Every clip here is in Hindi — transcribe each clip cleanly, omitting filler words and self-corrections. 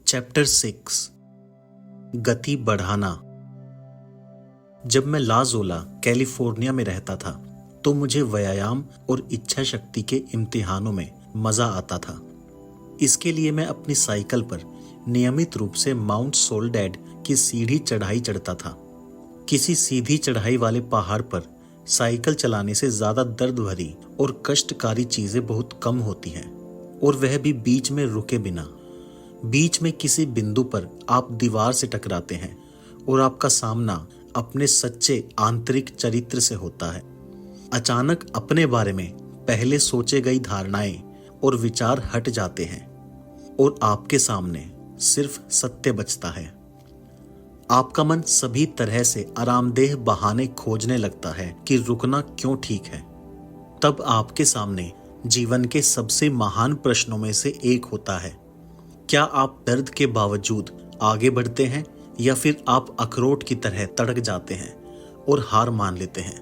चैप्टर 6 गति बढ़ाना। जब मैं लाजोला कैलिफोर्निया में रहता था तो मुझे व्यायाम और इच्छा शक्ति के इम्तिहानों में मजा आता था। इसके लिए मैं अपनी साइकिल पर नियमित रूप से माउंट सोल्डेड की सीढ़ी चढ़ाई चढ़ता था। किसी सीधी चढ़ाई वाले पहाड़ पर साइकिल चलाने से ज्यादा दर्द भरी और कष्टकारी चीजें बहुत कम होती हैं, और वह भी बीच में रुके बिना। बीच में किसी बिंदु पर आप दीवार से टकराते हैं और आपका सामना अपने सच्चे आंतरिक चरित्र से होता है। अचानक अपने बारे में पहले सोचे गई धारणाएं और विचार हट जाते हैं और आपके सामने सिर्फ सत्य बचता है। आपका मन सभी तरह से आरामदेह बहाने खोजने लगता है कि रुकना क्यों ठीक है। तब आपके सामने जीवन के सबसे महान प्रश्नों में से एक होता है, क्या आप दर्द के बावजूद आगे बढ़ते हैं या फिर आप अखरोट की तरह तड़क जाते हैं और हार मान लेते हैं।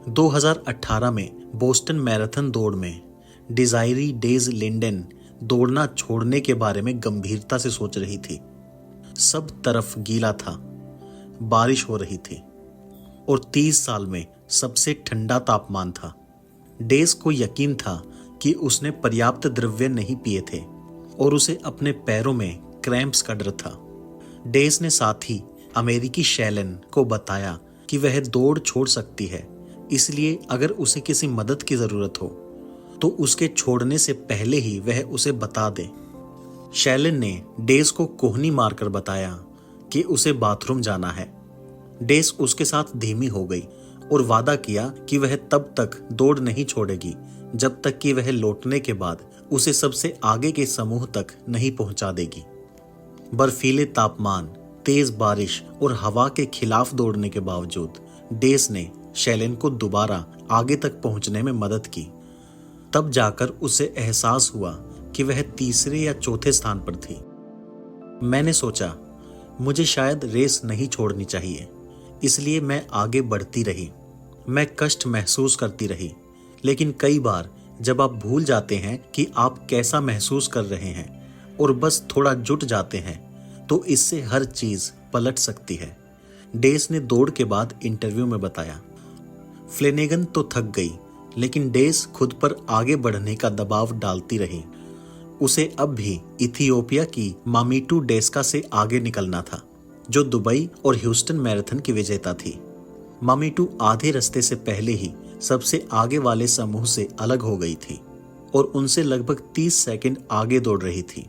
2018 में बोस्टन मैराथन दौड़ में डिजायरी डेज लिंडन दौड़ना छोड़ने के बारे में गंभीरता से सोच रही थी। सब तरफ गीला था, बारिश हो रही थी और 30 साल में सबसे ठंडा तापमान था। डेज को यकीन था कि उसने पर्याप्त द्रव्य नहीं पिए थे और उसे अपने पैरों में क्रैम्प्स का डर था। डेज ने साथ ही अमेरिकी शैलन को बताया कि वह दौड़ छोड़ सकती है, इसलिए अगर उसे किसी मदद की जरूरत हो तो उसके छोड़ने से पहले ही वह उसे बता दे। शैलन ने डेज को कोहनी मारकर बताया कि उसे बाथरूम जाना है। डेज उसके साथ धीमी हो गई और वादा किया कि वह तब तक दौड़ नहीं छोड़ेगी जब तक कि वह लौटने के बाद उसे सबसे आगे के समूह तक नहीं पहुंचा देगी। बर्फीले तापमान, तेज बारिश और हवा के खिलाफ दौड़ने के बावजूद डेज ने शैलन को दोबारा आगे तक पहुंचने में मदद की। तब जाकर उसे एहसास हुआ कि वह तीसरे या चौथे स्थान पर थी। मैंने सोचा मुझे शायद रेस नहीं छोड़नी चाहिए, इसलिए मैं आगे बढ़ती रही। मैं कष्ट महसूस करती रही, लेकिन कई बार जब आप भूल जाते हैं कि आप कैसा महसूस कर रहे हैं और बस थोड़ा जुट जाते हैं तो इससे हर चीज पलट सकती है। डेज ने दौड़ के बाद इंटरव्यू में बताया। फ्लेनेगन तो थक गई, लेकिन डेज खुद पर आगे बढ़ने का दबाव डालती रही। उसे अब भी इथियोपिया की मामीटू डेस्का से आगे निकलना था, जो दुबई और ह्यूस्टन मैराथन की विजेता थी। मामीटू आधे रास्ते से पहले ही सबसे आगे वाले समूह से अलग हो गई थी और उनसे लगभग 30 सेकंड आगे दौड़ रही थी।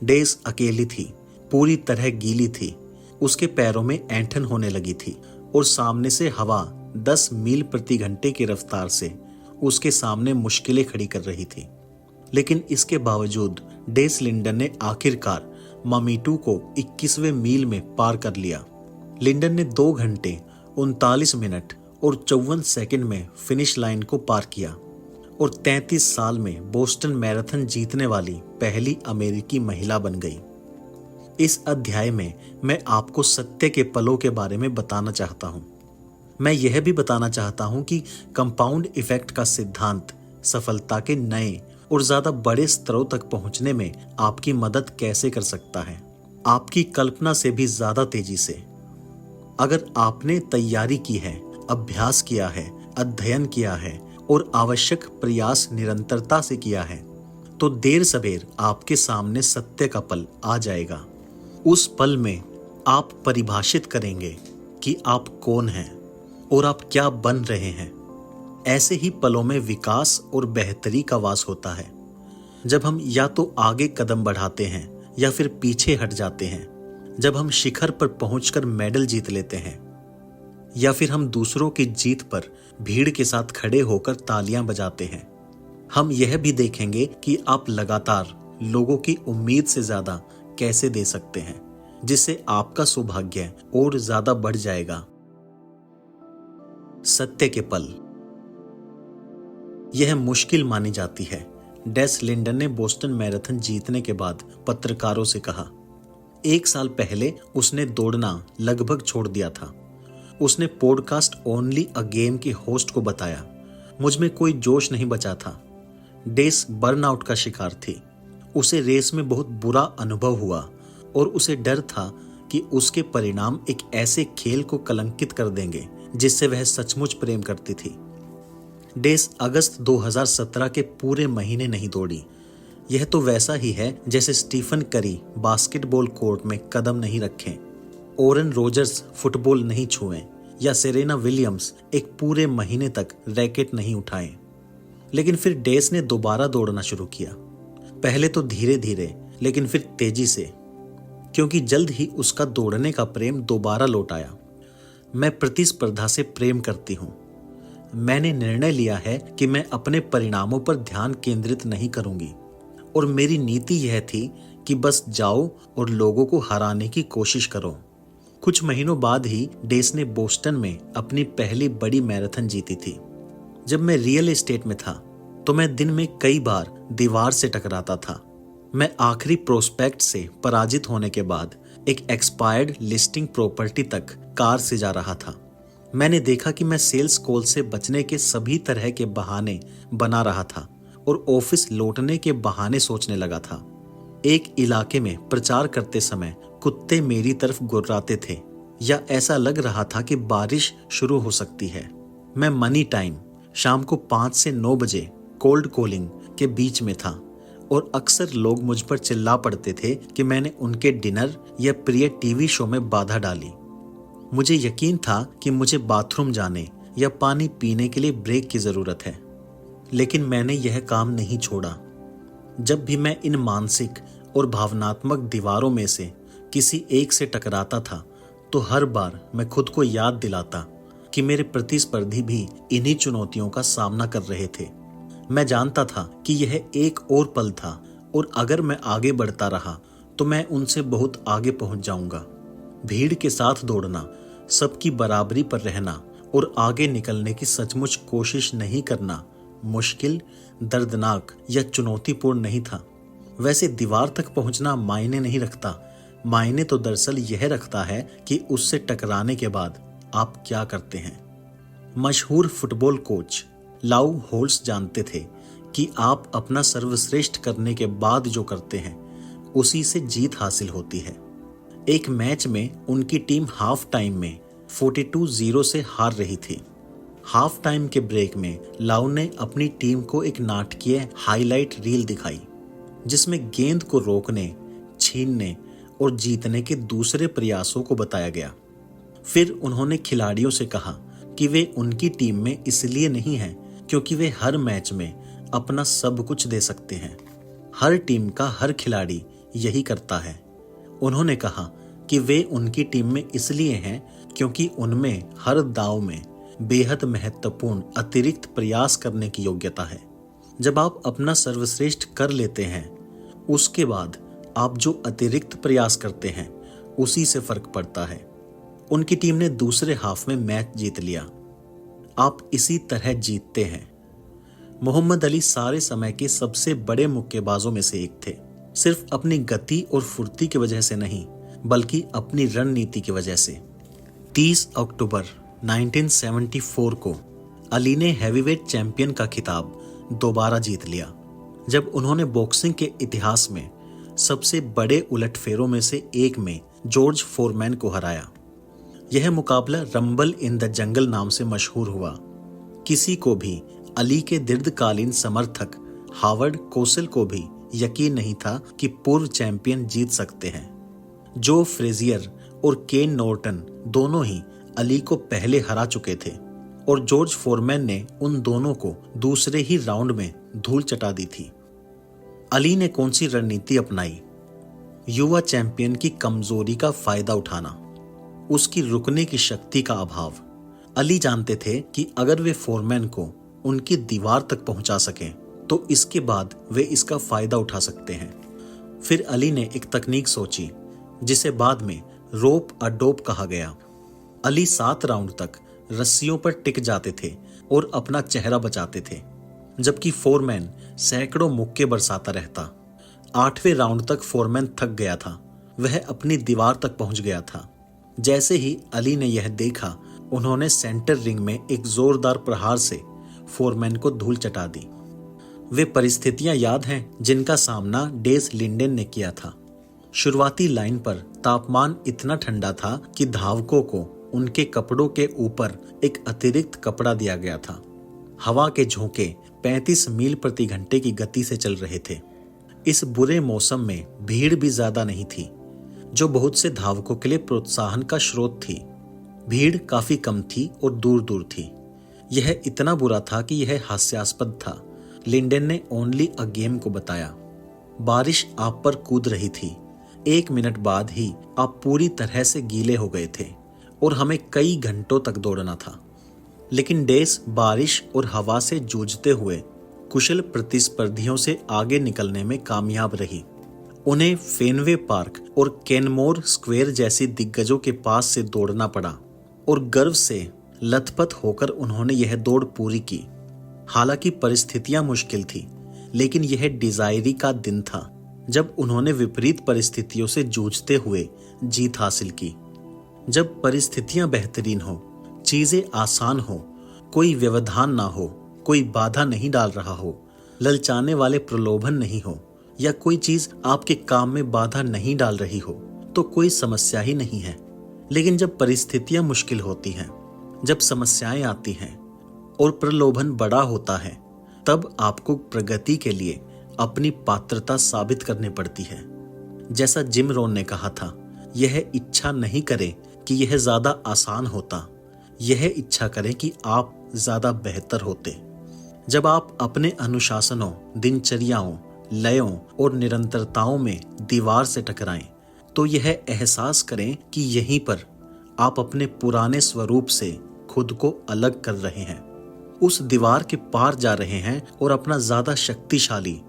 डेज अकेली थी, पूरी तरह गीली थी, उसके पैरों में ऐंठन होने लगी थी और सामने से हवा 10 मील प्रति घंटे की रफ्तार से उसके सामने मुश्किलें खड़ी कर रही थी। लेकिन इसके बावजूद डेज लिंडन ने आखिरकार मामीटू को 21वें मील में पार कर लिया। लिंडन ने 2 घंटे 39 मिनट और 54 सेकंड में फिनिश लाइन को पार किया और 33 साल में बोस्टन मैराथन जीतने वाली पहली अमेरिकी महिला बन गई। इस अध्याय में मैं आपको सत्य के पलों के बारे में बताना चाहता हूं। मैं यह भी बताना चाहता हूं कि कंपाउंड इफेक्ट का सिद्धांत सफलता के नए और ज्यादा बड़े स्तरों तक पहुंचने में आपकी मदद कैसे कर सकता है, आपकी कल्पना से भी ज्यादा तेजी से। अगर आपने तैयारी की है, अभ्यास किया है, अध्ययन किया है और आवश्यक प्रयास निरंतरता से किया है, तो देर सबेर आपके सामने सत्य का पल आ जाएगा। उस पल में आप परिभाषित करेंगे कि आप कौन हैं और आप क्या बन रहे हैं। ऐसे ही पलों में विकास और बेहतरी का वास होता है। जब हम या तो आगे कदम बढ़ाते हैं या फिर पीछे हट जाते हैं, जब हम शिखर पर पहुंचकर मेडल जीत लेते हैं या फिर हम दूसरों की जीत पर भीड़ के साथ खड़े होकर तालियां बजाते हैं। हम यह भी देखेंगे कि आप लगातार लोगों की उम्मीद से ज्यादा कैसे दे सकते हैं, जिससे आपका सौभाग्य और ज्यादा बढ़ जाएगा। सत्य के पल। यह मुश्किल मानी जाती है, डेज लिंडन ने बोस्टन मैराथन जीतने के बाद पत्रकारों से कहा। 1 साल पहले उसने दौड़ना लगभग छोड़ दिया था। उसने पॉडकास्ट ओनली अ गेम के होस्ट को बताया, मुझ में कोई जोश नहीं बचा था। डेज बर्नआउट का शिकार थी। उसे रेस में बहुत बुरा अनुभव हुआ और उसे डर था कि उसके परिणाम एक ऐसे खेल को कलंकित कर देंगे जिससे वह सचमुच प्रेम करती थी। डेस अगस्त 2017 के पूरे महीने नहीं दौड़ी। यह तो वैसा ही है जैसे स्टीफन करी बास्केटबॉल कोर्ट में कदम नहीं रखें, ओरन रोजर्स फुटबॉल नहीं छुएं या सेरेना विलियम्स एक पूरे महीने तक रैकेट नहीं उठाएं। लेकिन फिर डेस ने दोबारा दौड़ना शुरू किया, पहले तो धीरे धीरे लेकिन फिर तेजी से, क्योंकि जल्द ही उसका दौड़ने का प्रेम दोबारा लौट आया। मैं प्रतिस्पर्धा से प्रेम करती हूँ। मैंने निर्णय लिया है कि मैं अपने परिणामों पर ध्यान केंद्रित नहीं करूंगी और मेरी नीति यह थी कि बस जाओ और लोगों को हराने की कोशिश करो। कुछ महीनों बाद ही डेस ने बोस्टन में अपनी पहली बड़ी मैराथन जीती थी। जब मैं रियल एस्टेट में था तो मैं दिन में कई बार दीवार से टकराता था। मैं आखिरी प्रोस्पेक्ट से पराजित होने के बाद एक एक्सपायर्ड लिस्टिंग प्रॉपर्टी तक कार से जा रहा था। मैंने देखा कि मैं सेल्स कॉल से बचने के सभी तरह के बहाने बना रहा था और ऑफिस लौटने के बहाने सोचने लगा था। एक इलाके में प्रचार करते समय कुत्ते मेरी तरफ गुर्राते थे या ऐसा लग रहा था कि बारिश शुरू हो सकती है। मैं मनी टाइम शाम को 5 से 9 बजे कोल्ड कॉलिंग के बीच में था और अक्सर लोग मुझ पर चिल्ला पड़ते थे कि मैंने उनके डिनर या प्रिय टीवी शो में बाधा डाली। मुझे यकीन था कि मुझे बाथरूम जाने या पानी पीने के लिए ब्रेक की जरूरत है, लेकिन मैंने यह काम नहीं छोड़ा। जब भी मैं इन मानसिक और भावनात्मक दीवारों में से किसी एक से टकराता था तो हर बार मैं खुद को याद दिलाता कि मेरे प्रतिस्पर्धी भी इन्हीं चुनौतियों का सामना कर रहे थे। मैं जानता था कि यह एक और पल था और अगर मैं आगे बढ़ता रहा तो मैं उनसे बहुत आगे पहुंच जाऊंगा। भीड़ के साथ दौड़ना, सबकी बराबरी पर रहना और आगे निकलने की सचमुच कोशिश नहीं करना मुश्किल, दर्दनाक या चुनौतीपूर्ण नहीं था। वैसे दीवार तक पहुंचना मायने नहीं रखता। मायने तो दरअसल यह रखता है कि उससे टकराने के बाद आप क्या करते हैं। मशहूर फुटबॉल कोच लाउ होल्स जानते थे कि आप अपना सर्वश्रेष्ठ करने के बाद जो करते हैं उसी से जीत हासिल होती है। एक मैच में उनकी टीम हाफ टाइम में 42-0 से हार रही थी। हाफ टाइम के ब्रेक में लाउ ने अपनी टीम को एक नाटकीय हाईलाइट रील दिखाई जिसमें गेंद को रोकने, छीनने और जीतने के दूसरे प्रयासों को बताया गया। फिर उन्होंने खिलाड़ियों से कहा कि वे उनकी टीम में इसलिए नहीं हैं क्योंकि वे हर मैच में अपना सब कुछ दे सकते हैं। हर टीम का हर खिलाड़ी यही करता है। उन्होंने कहा कि वे उनकी टीम में इसलिए हैं क्योंकि उनमें हर दाव में बेहद महत्वपूर्ण अतिरिक्त प्रयास करने की योग्यता है। जब आप अपना सर्वश्रेष्ठ कर लेते हैं उसके बाद आप जो अतिरिक्त प्रयास करते हैं उसी से फर्क पड़ता है। उनकी टीम ने दूसरे हाफ में मैच जीत लिया। आप इसी तरह जीतते हैं। मोहम्मद अली सारे समय के सबसे बड़े मुक्केबाजों में से एक थे, सिर्फ अपनी गति और फुर्ती की वजह से नहीं बल्कि अपनी रणनीति की वजह से। 30 अक्टूबर 1974 को अली ने हैवीवेट चैंपियन का खिताब दोबारा जीत लिया जब उन्होंने बॉक्सिंग के इतिहास में सबसे बड़े उलटफेरों में से एक में जॉर्ज फोरमैन को हराया। यह मुकाबला रंबल इन द जंगल नाम से मशहूर हुआ। किसी को भी अली के दीर्घकालीन समर्थक हावर्ड कोसेल को भी यकीन नहीं था कि पूर्व चैंपियन जीत सकते हैं। जो फ्रेजियर और केन नॉर्टन दोनों ही अली को पहले हरा चुके थे और जॉर्ज फोरमैन ने उन दोनों को दूसरे ही राउंड में धूल चटा दी थी। अली ने कौन सी रणनीति अपनाई? युवा चैंपियन की कमजोरी का फायदा उठाना, उसकी रुकने की शक्ति का अभाव। अली जानते थे कि अगर वे फोरमैन को उनकी दीवार तक पहुंचा सकें तो इसके बाद वे इसका फायदा उठा सकते हैं। फिर अली ने एक तकनीक सोची जिसे बाद में रोप अ डोप कहा गया। अली 7 राउंड तक रस्सियों पर टिक जाते थे और अपना चेहरा बचाते थे, जबकि फोरमैन सैकड़ों मुक्के बरसाता रहता। 8वें राउंड तक फोरमैन थक गया था, वह अपनी दीवार तक पहुंच गया था। जैसे ही अली ने यह देखा, उन्होंने सेंटर रिंग में एक जोरदार प्रहार से फोरमैन को धूल चटा दी। वे परिस्थितियां याद हैं जिनका सामना डेस लिंडेन ने किया था। शुरुआती लाइन पर तापमान इतना ठंडा था कि धावकों को उनके कपड़ों के ऊपर एक अतिरिक्त कपड़ा दिया गया था। हवा के झोंके 35 मील प्रति घंटे की गति से चल रहे थे। इस बुरे मौसम में भीड़ भी ज्यादा नहीं थी, जो बहुत से धावकों के लिए प्रोत्साहन का स्रोत थी। भीड़ काफी कम थी और दूर दूर थी। यह इतना बुरा था कि यह हास्यास्पद था। लिंडेन ने ओनली अ गेम को बताया। बारिश आप पर कूद रही थी। 1 मिनट बाद ही आप पूरी तरह से गीले हो गए थे और हमें कई घंटों तक दौड़ना था। लेकिन डेस बारिश और हवा से जूझते हुए कुशल प्रतिस्पर्धियों से आगे निकलने में कामयाब रही। उन्हें फेनवे पार्क और केनमोर स्क्वायर जैसी दिग्गजों के पास से दौड़ना पड़ा और गर्व से लथपथ होकर उन्होंने यह दौड़ पूरी की। हालांकि परिस्थितियां मुश्किल थी, लेकिन यह डिजायरी का दिन था जब उन्होंने विपरीत परिस्थितियों से जूझते हुए जीत हासिल की। जब परिस्थितियां बेहतरीन हो, चीजें आसान हो, कोई व्यवधान ना हो, कोई बाधा नहीं डाल रहा हो, ललचाने वाले प्रलोभन नहीं हो या कोई चीज आपके काम में बाधा नहीं डाल रही हो, तो कोई समस्या ही नहीं है। लेकिन जब परिस्थितियां मुश्किल होती हैं, जब समस्याएं आती हैं और प्रलोभन बड़ा होता है, तब आपको प्रगति के लिए अपनी पात्रता साबित करनी पड़ती है। जैसा जिम रोन ने कहा था, यह इच्छा नहीं करे कि यह ज्यादा आसान होता, यह इच्छा करें कि आप ज्यादा बेहतर होते। जब आप अपने अनुशासनों, दिनचर्याओं, लयों और निरंतरताओं में दीवार से टकराएं, तो यह एहसास करें कि यहीं पर आप अपने पुराने स्वरूप से खुद को अलग कर रहे हैं, उस दीवार के पार जा रहे हैं और अपना ज्यादा शक्तिशाली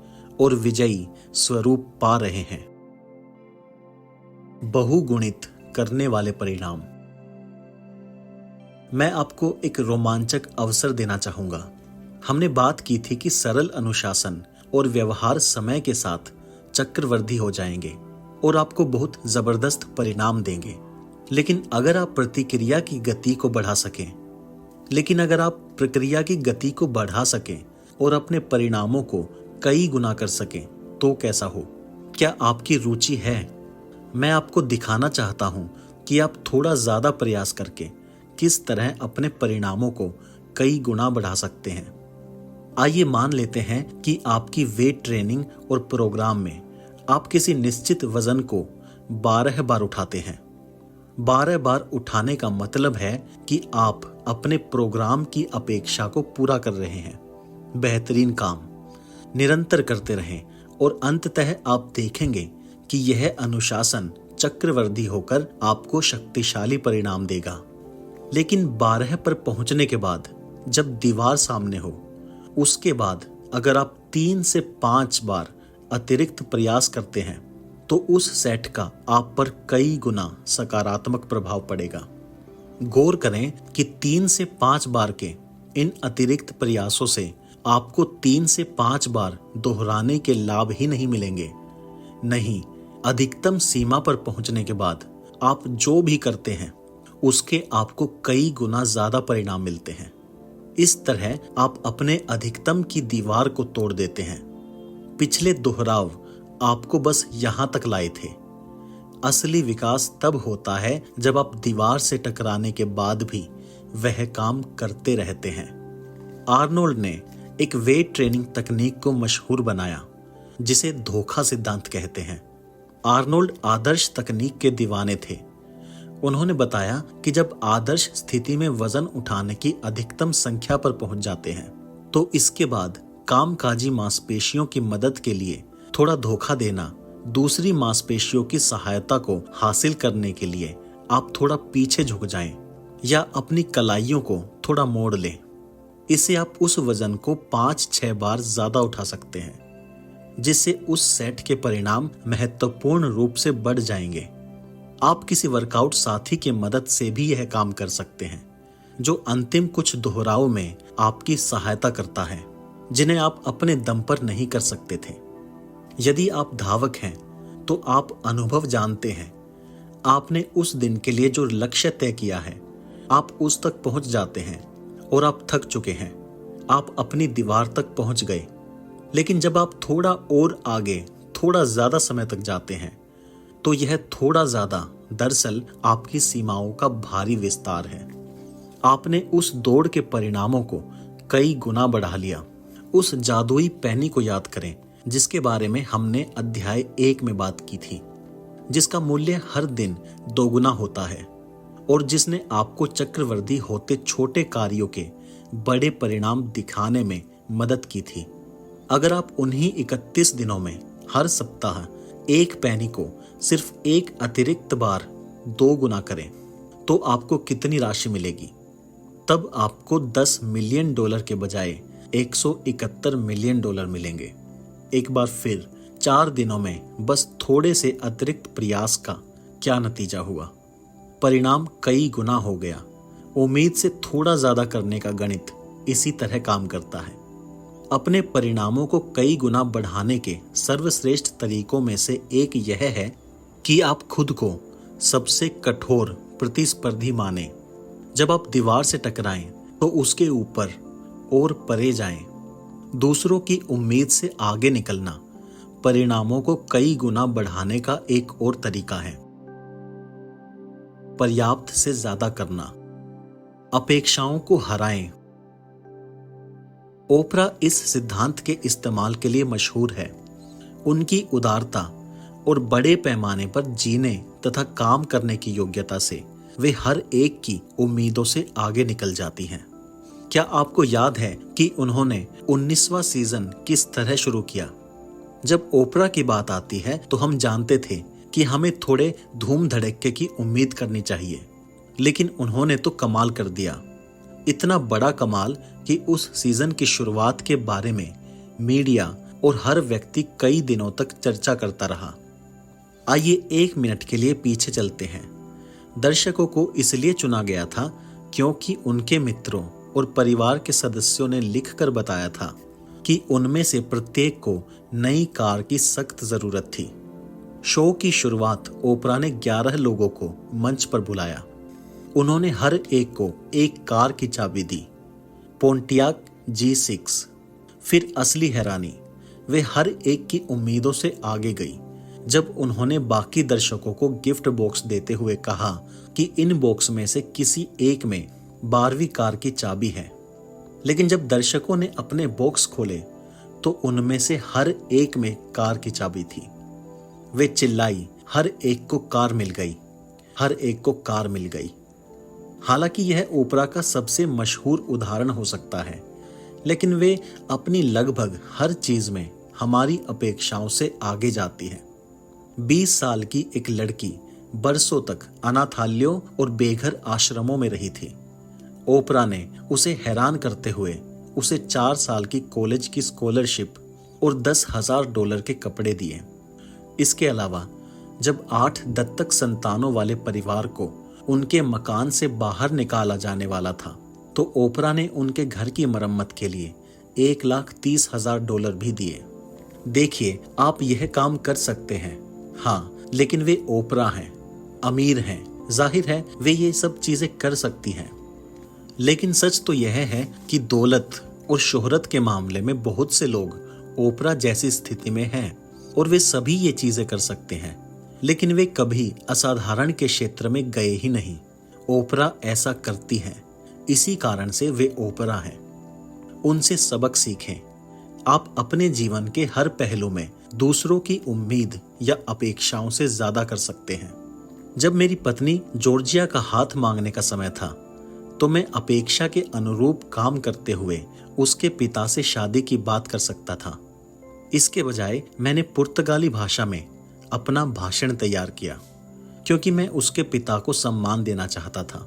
और विजयी स्वरूप पा रहे हैं। बहुगुणित करने वाले परिणाम। मैं आपको एक रोमांचक अवसर देना चाहूंगा। हमने बात की थी कि सरल अनुशासन और व्यवहार समय के साथ चक्रवृद्धि हो जाएंगे और आपको बहुत जबरदस्त परिणाम देंगे। लेकिन अगर आप प्रक्रिया की गति को बढ़ा सकें और अपने परिणामों को कई गुना कर सकें, तो कैसा हो? क्या आपकी रुचि है? मैं आपको दिखाना चाहता हूं कि आप थोड़ा ज्यादा प्रयास करके किस तरह अपने परिणामों को कई गुना बढ़ा सकते हैं। आइए मान लेते हैं कि आपकी वेट ट्रेनिंग और प्रोग्राम में आप किसी निश्चित वजन को 12 बार उठाते हैं। 12 बार उठाने का मतलब है कि आप अपने प्रोग्राम की अपेक्षा को पूरा कर रहे हैं। बेहतरीन काम निरंतर करते रहें और अंततः आप देखेंगे कि यह अनुशासन चक्रवृद्धि होकर आपको शक्तिशाली परिणाम देगा। लेकिन 12 पर पहुंचने के बाद जब दीवार सामने हो, उसके बाद अगर आप 3 से 5 बार अतिरिक्त प्रयास करते हैं, तो उस सेट का आप पर कई गुना सकारात्मक प्रभाव पड़ेगा। गौर करें कि 3 से 5 बार के इन अतिरिक्त प्रयासों से आपको 3 से 5 बार दोहराने के लाभ ही नहीं मिलेंगे। नहीं, अधिकतम सीमा पर पहुंचने के बाद आप जो भी करते हैं उसके आपको कई गुना ज्यादा परिणाम मिलते हैं। इस तरह आप अपने अधिकतम की दीवार को तोड़ देते हैं। पिछले दोहराव आपको बस यहां तक लाए थे। असली विकास तब होता है जब आप दीवार से टकराने के बाद भी वह काम करते रहते हैं। आर्नोल्ड ने एक वेट ट्रेनिंग तकनीक को मशहूर बनाया जिसे धोखा सिद्धांत कहते हैं। आर्नोल्ड आदर्श तकनीक के दीवाने थे। उन्होंने बताया कि जब आदर्श स्थिति में वजन उठाने की अधिकतम संख्या पर पहुंच जाते हैं, तो इसके बाद कामकाजी मांसपेशियों की मदद के लिए थोड़ा धोखा देना, दूसरी मांसपेशियों की सहायता को हासिल करने के लिए आप थोड़ा पीछे झुक जाएं या अपनी कलाइयों को थोड़ा मोड़ लें। इससे आप उस वजन को 5-6 बार ज्यादा उठा सकते हैं, जिससे उस सेट के परिणाम महत्वपूर्ण रूप से बढ़ जाएंगे। आप किसी वर्कआउट साथी की मदद से भी यह काम कर सकते हैं, जो अंतिम कुछ दोहराव में आपकी सहायता करता है, जिन्हें आप अपने दम पर नहीं कर सकते थे। यदि आप धावक हैं, तो आप अनुभव जानते हैं। आपने उस दिन के लिए जो लक्ष्य तय किया है, आप उस तक पहुंच जाते हैं और आप थक चुके हैं। आप अपनी दीवार तक पहुंच गए। लेकिन जब आप थोड़ा और आगे, थोड़ा ज्यादा समय तक जाते हैं, तो यह थोड़ा ज्यादा दरअसल आपकी सीमाओं का भारी विस्तार है। आपने उस दौड़ के परिणामों को कई गुना बढ़ा लिया। उस जादुई पैनी को याद करें जिसके बारे में हमने अध्याय 1 में बात की थी, जिसका मूल्य हर दिन दोगुना होता है और जिसने आपको चक्रवृद्धि होते छोटे कार्यों के बड़े परिणाम दिखाने में मदद की थी। अगर आप उन्हीं 31 दिनों में हर सप्ताह एक पैनी को सिर्फ एक अतिरिक्त बार 2 गुना करें तो आपको कितनी राशि मिलेगी? तब आपको $10 मिलियन के बजाय $171 मिलियन मिलेंगे। एक बार फिर 4 दिनों में बस थोड़े से अतिरिक्त प्रयास का क्या नतीजा हुआ? परिणाम कई गुना हो गया। उम्मीद से थोड़ा ज्यादा करने का गणित इसी तरह काम करता है। अपने परिणामों को कई गुना बढ़ाने के सर्वश्रेष्ठ तरीकों में से एक यह है कि आप खुद को सबसे कठोर प्रतिस्पर्धी माने। जब आप दीवार से टकराएं तो उसके ऊपर और परे जाएं। दूसरों की उम्मीद से आगे निकलना परिणामों को कई गुना बढ़ाने का एक और तरीका है। पर्याप्त से ज्यादा करना। अपेक्षाओं को हराएं। ओपरा इस सिद्धांत के इस्तेमाल के लिए मशहूर है। उनकी उदारता और बड़े पैमाने पर जीने तथा काम करने की योग्यता से वे हर एक की उम्मीदों से आगे निकल जाती हैं। क्या आपको याद है कि उन्होंने 19वां सीजन किस तरह शुरू किया? जब ओपरा की बात आती है तो हम जानते थे कि हमें थोड़े धूम धड़क्के की उम्मीद करनी चाहिए, लेकिन उन्होंने तो कमाल कर दिया। इतना बड़ा कमाल कि उस सीजन की शुरुआत के बारे में मीडिया और हर व्यक्ति कई दिनों तक चर्चा करता रहा। आइए 1 मिनट के लिए पीछे चलते हैं। दर्शकों को इसलिए चुना गया था क्योंकि उनके मित्रों और परिवार के सदस्यों ने लिखकर बताया था कि उनमें से प्रत्येक को नई कार की सख्त जरूरत थी। शो की शुरुआत ओपरा ने 11 लोगों को मंच पर बुलाया। उन्होंने हर एक को एक कार की चाबी दी, पोंटियाक G6। फिर असली हैरानी, वे हर एक की उम्मीदों से आगे गई जब उन्होंने बाकी दर्शकों को गिफ्ट बॉक्स देते हुए कहा कि इन बॉक्स में से किसी एक में 12वीं कार की चाबी है। लेकिन जब दर्शकों ने अपने बॉक्स खोले तो उनमें से हर एक में कार की चाबी थी। वे चिल्लाई, हर एक को कार मिल गई, हर एक को कार मिल गई। हालांकि यह ओपरा का सबसे मशहूर उदाहरण हो सकता है, लेकिन वे अपनी लगभग हर चीज में हमारी अपेक्षाओं से आगे जाती है। 20 साल की एक लड़की बरसों तक अनाथालयों और बेघर आश्रमों में रही थी। ओपरा ने उसे हैरान करते हुए उसे 4 साल की कॉलेज की स्कॉलरशिप और $10,000 के कपड़े दिए। इसके अलावा जब 8 दत्तक संतानों वाले परिवार को उनके मकान से बाहर निकाला जाने वाला था तो ओपरा ने उनके घर की मरम्मत के लिए $1,30,000 भी दिए। देखिए, आप यह काम कर सकते हैं। हाँ, लेकिन वे ओपरा हैं, अमीर हैं, जाहिर है वे ये सब चीजें कर सकती हैं। लेकिन सच तो यह है कि दौलत और शोहरत के मामले में बहुत से लोग ओपरा जैसी स्थिति में हैं और वे सभी ये चीजें कर सकते हैं, लेकिन वे कभी असाधारण के क्षेत्र में गए ही नहीं। ओपरा ऐसा करती हैं, इसी कारण से वे ओपरा हैं। उनसे सबक सीखें। आप अपने जीवन के हर पहलू में दूसरों की उम्मीद या अपेक्षाओं से ज्यादा कर सकते हैं। जब मेरी पत्नी जॉर्जिया का हाथ मांगने का समय था तो मैं अपेक्षा के अनुरूप काम करते हुए उसके पिता से शादी की बात कर सकता था। इसके बजाय मैंने पुर्तगाली भाषा में अपना भाषण तैयार किया क्योंकि मैं उसके पिता को सम्मान देना चाहता था।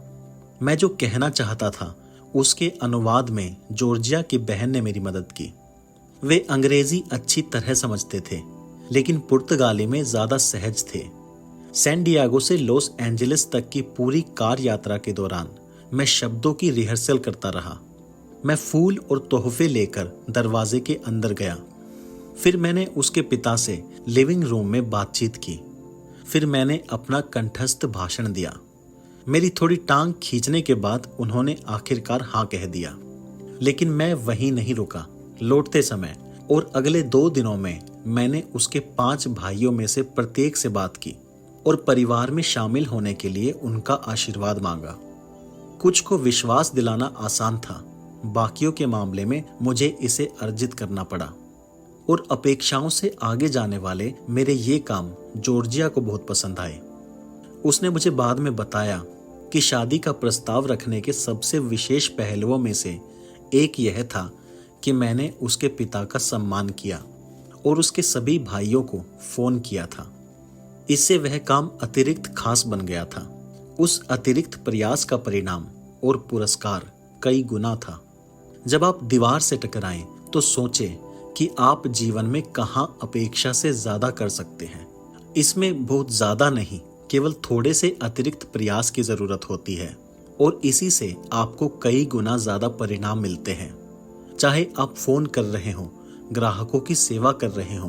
मैं जो कहना चाहता था उसके अनुवाद में जॉर्जिया की बहन ने मेरी मदद की। वे अंग्रेजी अच्छी तरह समझते थे लेकिन पुर्तगाली में ज्यादा सहज थे। सैन डिएगो से लॉस एंजलिस तक की पूरी कार यात्रा के दौरान मैं शब्दों की रिहर्सल करता रहा। मैं फूल और तोहफे लेकर दरवाजे के अंदर गया। फिर मैंने उसके पिता से लिविंग रूम में बातचीत की। फिर मैंने अपना कंठस्थ भाषण दिया। मेरी थोड़ी टांग खींचने के बाद उन्होंने आखिरकार हाँ कह दिया। लेकिन मैं वहीं नहीं रुका। लौटते समय और अगले 2 दिनों में मैंने उसके 5 भाइयों में से प्रत्येक से बात की। और परिवार में शामिल होने के लिए उनका आशीर्वाद मांगा। कुछ को विश्वास दिलाना आसान था, बाकियों के मामले में मुझे इसे अर्जित करना पड़ा। और अपेक्षाओं से आगे जाने वाले मेरे ये काम जॉर्जिया को बहुत पसंद आए। उसने मुझे बाद में बताया कि शादी का प्रस्ताव रखने के सबसे विशेष पहलुओं में से एक यह था कि मैंने उसके पिता का सम्मान किया और उसके सभी भाइयों को फोन किया था। इससे वह काम अतिरिक्त खास बन गया था। उस अतिरिक्त प्रयास का परिणाम और पुरस्कार कई गुना था। जब आप दीवार से टकराएं तो सोचें कि आप जीवन में कहां अपेक्षा से ज्यादा कर सकते हैं। इसमें बहुत ज्यादा नहीं, केवल थोड़े से अतिरिक्त प्रयास की जरूरत होती है और इसी से आपको कई गुना ज्यादा परिणाम मिलते हैं। चाहे आप फोन कर रहे हो, ग्राहकों की सेवा कर रहे हो,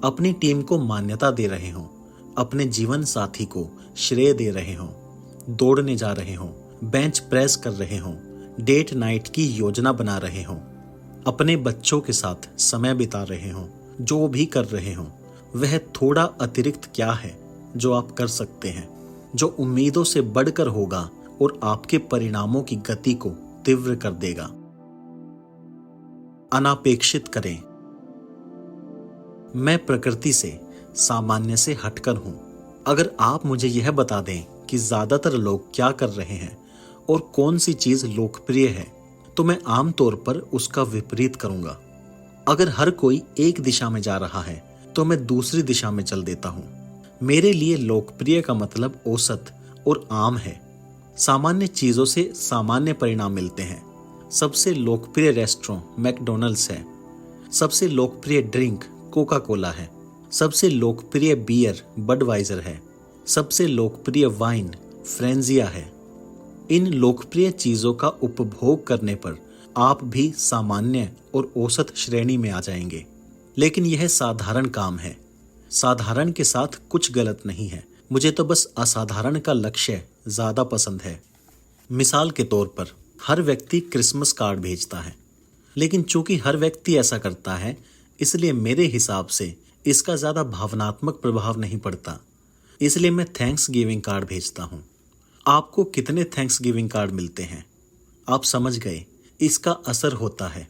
अपनी टीम को मान्यता दे रहे हो, अपने जीवन साथी को श्रेय दे रहे हो, दौड़ने जा रहे हो, बेंच प्रेस कर रहे हो, डेट नाइट की योजना बना रहे हो, अपने बच्चों के साथ समय बिता रहे हो, जो भी कर रहे हो, वह थोड़ा अतिरिक्त क्या है जो आप कर सकते हैं, जो उम्मीदों से बढ़कर होगा और आपके परिणामों की गति को तीव्र कर देगा। अनापेक्षित करें। मैं प्रकृति से सामान्य से हटकर हूं। अगर आप मुझे यह बता दें कि ज्यादातर लोग क्या कर रहे हैं और कौन सी चीज लोकप्रिय है, तो मैं आमतौर पर उसका विपरीत करूंगा। अगर हर कोई एक दिशा में जा रहा है तो मैं दूसरी दिशा में चल देता हूं। मेरे लिए लोकप्रिय का मतलब औसत और आम है। सामान्य चीजों से सामान्य परिणाम मिलते हैं। सबसे लोकप्रिय रेस्टोरेंट मैकडॉनल्ड्स है। सबसे लोकप्रिय ड्रिंक कोका कोला है। सबसे लोकप्रिय बियर बडवाइजर है। सबसे लोकप्रिय वाइन फ्रेंजिया है। इन लोकप्रिय चीजों का उपभोग करने पर आप भी सामान्य और औसत श्रेणी में आ जाएंगे। लेकिन यह साधारण काम है। साधारण के साथ कुछ गलत नहीं है। मुझे तो बस असाधारण का लक्ष्य ज्यादा पसंद है। मिसाल के तौर पर हर व्यक्ति क्रिसमस कार्ड भेजता है, लेकिन चूंकि हर व्यक्ति ऐसा करता है, इसलिए मेरे हिसाब से इसका ज्यादा भावनात्मक प्रभाव नहीं पड़ता। इसलिए मैं थैंक्स गिविंग कार्ड भेजता हूँ। आपको कितने थैंक्स गिविंग कार्ड मिलते हैं? आप समझ गए, इसका असर होता है।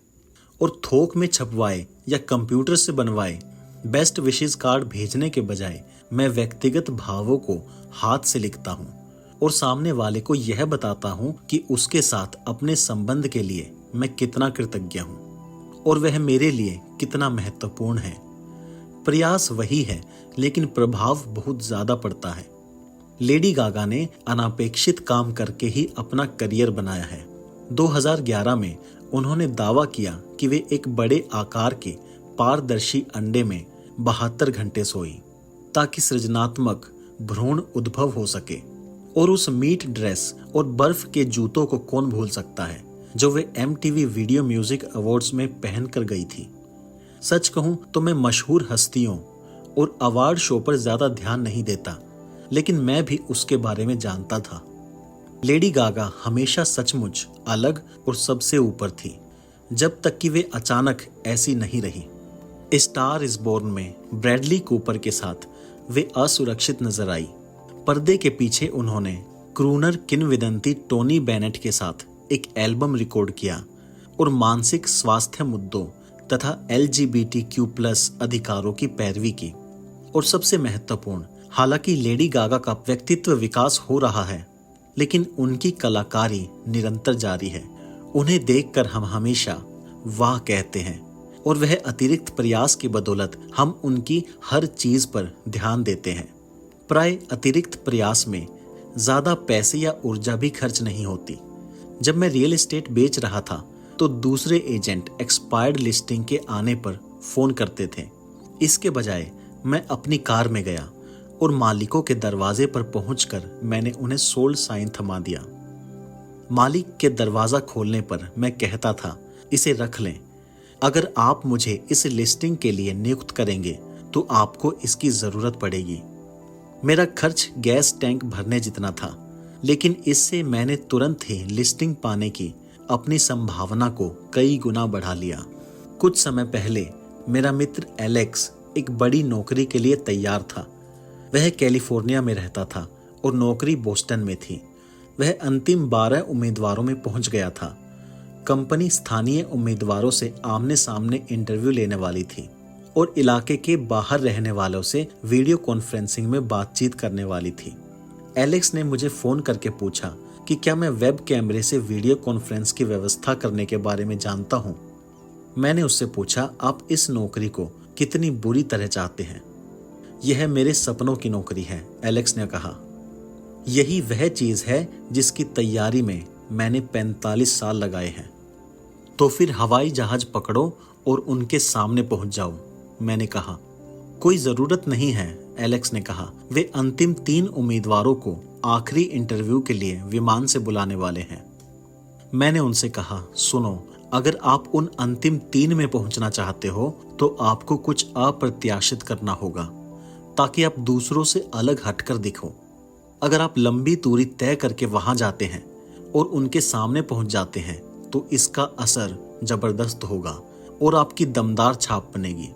और थोक में छपवाए या कंप्यूटर से बनवाए बेस्ट विशेस कार्ड भेजने के बजाय मैं व्यक्तिगत भावों को हाथ से लिखता हूँ और सामने वाले को यह बताता हूँ कि उसके साथ अपने संबंध के लिए मैं कितना कृतज्ञ हूँ और वह मेरे लिए कितना महत्वपूर्ण है। प्रयास वही है, लेकिन प्रभाव बहुत ज्यादा पड़ता है। लेडी गागा ने अनापेक्षित काम करके ही अपना करियर बनाया है। 2011 में उन्होंने दावा किया कि वे एक बड़े आकार के पारदर्शी अंडे में 72 घंटे सोई ताकि सृजनात्मक भ्रूण उद्भव हो सके। और उस मीट ड्रेस और बर्फ के जूतों को कौन भूल सकता है जो वे MTV वीडियो म्यूजिक अवार्ड्स में पहनकर गई थी। सच कहूं तो मैं मशहूर हस्तियों और अवार्ड शो पर ज्यादा ध्यान नहीं देता, लेकिन मैं भी उसके बारे में जानता था। लेडी गागा हमेशा सचमुच अलग और सबसे ऊपर थी, जब तक कि वे अचानक ऐसी नहीं रही। स्टार इज बोर्न में ब्रैडली कूपर के साथ वे असुरक्षित नजर आई। पर्दे के पीछे उन्होंने क्रूनर किंवदंती टोनी बेनेट के साथ एक एल्बम रिकॉर्ड किया और मानसिक स्वास्थ्य मुद्दों तथा LGBTQ+ अधिकारों की पैरवी की। और सबसे महत्वपूर्ण, हालांकि लेडी गागा का व्यक्तित्व विकास हो रहा है, लेकिन उनकी कलाकारी निरंतर जारी है। उन्हें देखकर हम हमेशा वाह कहते हैं और वह अतिरिक्त प्रयास की बदौलत हम उनकी हर चीज पर ध्यान देते हैं। प्राय अतिरिक्त प्रयास में ज्यादा पैसे या ऊर्जा भी खर्च नहीं होती। जब मैं रियल एस्टेट बेच रहा था तो दूसरे एजेंट एक्सपायर्ड लिस्टिंग के आने पर फोन करते थे। इसके बजाय मैं अपनी कार में गया और मालिकों के दरवाजे पर पहुंचकर मैंने उन्हें सोल्ड साइन थमा दिया। मालिक के दरवाजा खोलने पर मैं कहता था, इसे रख लें। अगर आप मुझे इस लिस्टिंग के लिए नियुक्त करेंगे तो आपको इसकी जरूरत पड़ेगी। मेरा खर्च गैस टैंक भरने जितना था, लेकिन इससे मैंने तुरंत ही लिस्टिंग पाने की अपनी संभावना को कई गुना बढ़ा लिया। कुछ समय पहले मेरा मित्र एलेक्स एक बड़ी नौकरी के लिए तैयार था। वह कैलिफोर्निया में रहता था और नौकरी बोस्टन में थी। वह अंतिम 12 उम्मीदवारों में पहुंच गया था। कंपनी स्थानीय उम्मीदवारों से आमने सामने इंटरव्यू लेने वाली थी और इलाके के बाहर रहने वालों से वीडियो कॉन्फ्रेंसिंग में बातचीत करने वाली थी। एलेक्स ने मुझे फोन करके पूछा कि क्या मैं वेब कैमरे से वीडियो कॉन्फ्रेंस की व्यवस्था करने के बारे में जानता हूँ। मैंने उससे पूछा, आप इस नौकरी को कितनी बुरी तरह चाहते हैं? यह मेरे सपनों की नौकरी है, एलेक्स ने कहा। यही वह चीज है जिसकी तैयारी में मैंने 45 साल लगाए हैं। तो फिर हवाई जहाज पकड़ो और उनके सामने पहुंच जाओ, मैंने कहा। कोई जरूरत नहीं है, एलेक्स ने कहा। वे अंतिम 3 उम्मीदवारों को आखिरी इंटरव्यू के लिए विमान से बुलाने वाले हैं। मैंने उनसे कहा, सुनो, अगर आप उन अंतिम 3 में पहुंचना चाहते हो तो आपको कुछ अप्रत्याशित करना होगा ताकि आप दूसरों से अलग हटकर दिखो। अगर आप लंबी दूरी तय करके वहां जाते हैं और उनके सामने पहुंच जाते हैं तो इसका असर जबरदस्त होगा और आपकी दमदार छाप बनेगी।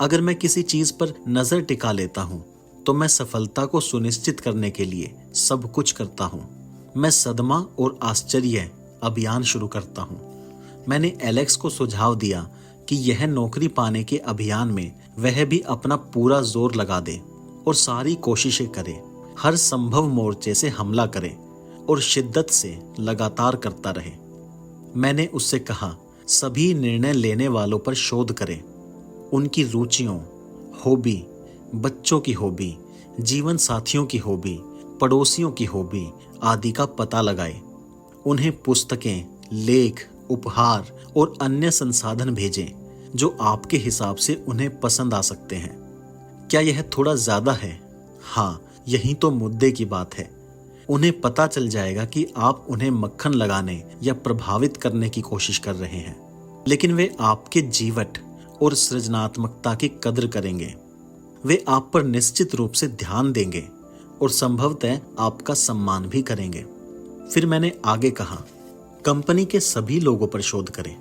अगर मैं किसी चीज पर नजर टिका लेता हूं तो मैं सफलता को सुनिश्चित करने के लिए सब कुछ करता हूं। मैं सदमा और आश्चर्य अभियान शुरू करता हूं। मैंने एलेक्स को सुझाव दिया कि यह नौकरी पाने के अभियान में वह भी अपना पूरा जोर लगा दे और सारी कोशिशें करे, हर संभव मोर्चे से हमला करे और शिद्दत से लगातार करता रहे। मैंने उससे कहा, सभी निर्णय लेने वालों पर शोध करें, उनकी रुचियों, हॉबी, बच्चों की हॉबी, जीवन साथियों की हॉबी, पड़ोसियों की हॉबी आदि का पता लगाएं। उन्हें पुस्तकें, लेख, उपहार और अन्य संसाधन भेजें जो आपके हिसाब से उन्हें पसंद आ सकते हैं। क्या यह थोड़ा ज्यादा है? हाँ, यही तो मुद्दे की बात है। उन्हें पता चल जाएगा कि आप उन्हें मक्खन लगाने या प्रभावित करने की कोशिश कर रहे हैं, लेकिन वे आपके जीवट और सृजनात्मकता की कद्र करेंगे। वे आप पर निश्चित रूप से ध्यान देंगे और संभवतः आपका सम्मान भी करेंगे। फिर मैंने आगे कहा, कंपनी के सभी लोगों पर शोध करें।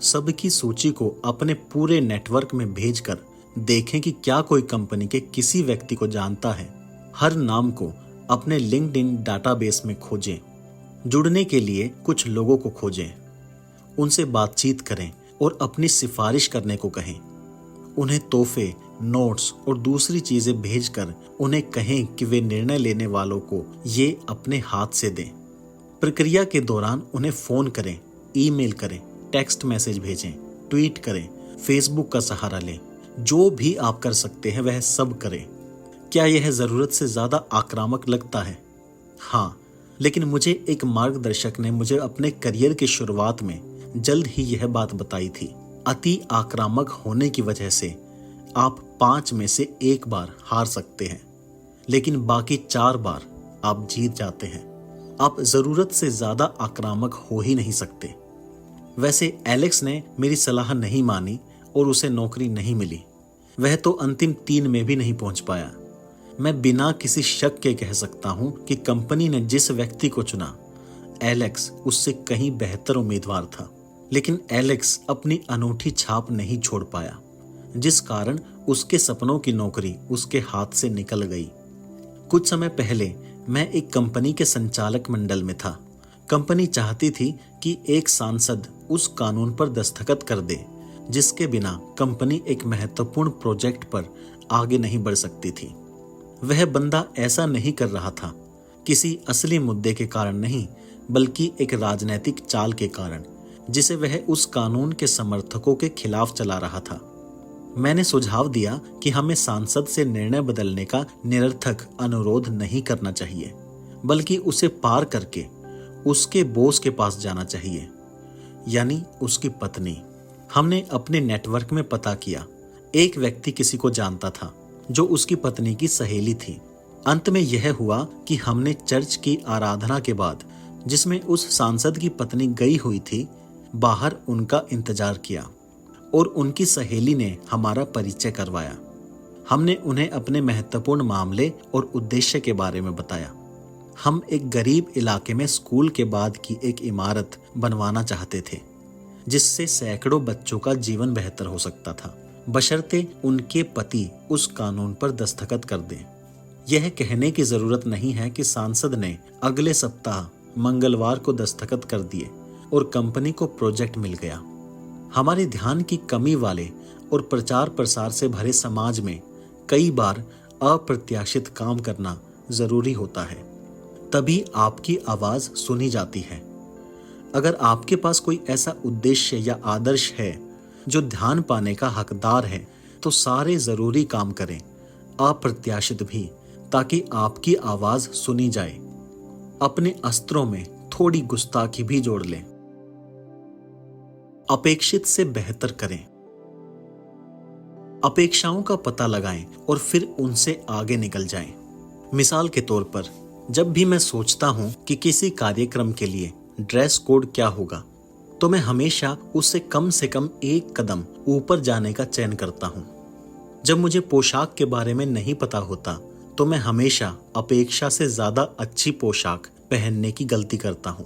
सबकी सूची को अपने पूरे नेटवर्क में भेजकर देखें कि क्या कोई कंपनी के किसी व्यक्ति को जानता है। हर नाम को अपने लिंक्डइन डाटाबेस में खोजें। जुड़ने के लिए कुछ लोगों को खोजें, उनसे बातचीत करें और अपनी सिफारिश करने को कहें। उन्हें तोहफे, नोट्स और दूसरी चीजें भेजकर उन्हें कहें कि वे निर्णय लेने वालों को ये अपने हाथ से दें। प्रक्रिया के दौरान उन्हें फोन करें, ईमेल करें, टेक्स्ट मैसेज भेजें, ट्वीट करें, फेसबुक का सहारा लें। जो भी आप कर सकते हैं वह सब करें। क्या यह जरूरत से ज्यादा आक्रामक लगता है? हाँ, लेकिन मुझे एक मार्गदर्शक ने मुझे अपने करियर की शुरुआत में जल्द ही यह बात बताई थी। अति आक्रामक होने की वजह से आप 5 में से 1 बार हार सकते हैं, लेकिन बाकी 4 बार आप जीत जाते हैं। आप जरूरत से ज्यादा आक्रामक हो ही नहीं सकते। वैसे एलेक्स ने मेरी सलाह नहीं मानी और उसे नौकरी नहीं मिली। वह तो अंतिम 3 में भी नहीं पहुंच पाया। मैं बिना किसी शक के कह सकता हूं कि कंपनी ने जिस व्यक्ति को चुना, एलेक्स उससे कहीं बेहतर उम्मीदवार था। लेकिन एलेक्स अपनी अनूठी छाप नहीं छोड़ पाया, जिस कारण उसके सपनों की नौकरी उसके हाथ से निकल गई। कुछ समय पहले मैं एक कंपनी के संचालक मंडल में था। कंपनी चाहती थी कि एक सांसद उस कानून पर दस्तखत कर दे जिसके बिना कंपनी एक महत्वपूर्ण प्रोजेक्ट पर आगे नहीं बढ़ सकती थी। वह बंदा ऐसा नहीं कर रहा था, किसी असली मुद्दे के कारण नहीं, बल्कि एक राजनीतिक चाल के कारण, जिसे वह उस कानून के समर्थकों के खिलाफ चला रहा था। मैंने सुझाव दिया कि हमें सांसद से निर्णय बदलने का निरर्थक अनुरोध नहीं करना चाहिए, बल्कि उसे पार करके उसके बॉस के पास जाना चाहिए, यानी उसकी पत्नी। हमने अपने नेटवर्क में पता किया। एक व्यक्ति किसी को जानता था जो उसकी पत्नी की सहेली थी। अंत में यह हुआ कि हमने चर्च की आराधना के बाद, जिसमें उस सांसद की पत्नी गई हुई थी, बाहर उनका इंतजार किया और उनकी सहेली ने हमारा परिचय करवाया। हमने उन्हें अपने महत्वपूर्ण मामले और उद्देश्य के बारे में बताया। हम एक गरीब इलाके में स्कूल के बाद की एक इमारत बनवाना चाहते थे, जिससे सैकड़ों बच्चों का जीवन बेहतर हो सकता था, बशर्ते उनके पति उस कानून पर दस्तखत कर दें। यह कहने की जरूरत नहीं है कि सांसद ने अगले सप्ताह मंगलवार को दस्तखत कर दिए और कंपनी को प्रोजेक्ट मिल गया। हमारे ध्यान की कमी वाले और प्रचार प्रसार से भरे समाज में कई बार अप्रत्याशित काम करना जरूरी होता है, तभी आपकी आवाज सुनी जाती है। अगर आपके पास कोई ऐसा उद्देश्य या आदर्श है जो ध्यान पाने का हकदार है, तो सारे जरूरी काम करें, अप्रत्याशित भी, ताकि आपकी आवाज सुनी जाए। अपने अस्त्रों में थोड़ी गुस्ताखी भी जोड़ लें। अपेक्षित से बेहतर करें। अपेक्षाओं का पता लगाएं और फिर उनसे आगे निकल जाएं। मिसाल के तौर पर, जब भी मैं सोचता हूं कि किसी कार्यक्रम के लिए ड्रेस कोड क्या होगा, तो मैं हमेशा उससे कम से कम एक कदम ऊपर जाने का चयन करता हूं। जब मुझे पोशाक के बारे में नहीं पता होता, तो मैं हमेशा अपेक्षा से ज्यादा अच्छी पोशाक पहनने की गलती करता हूं।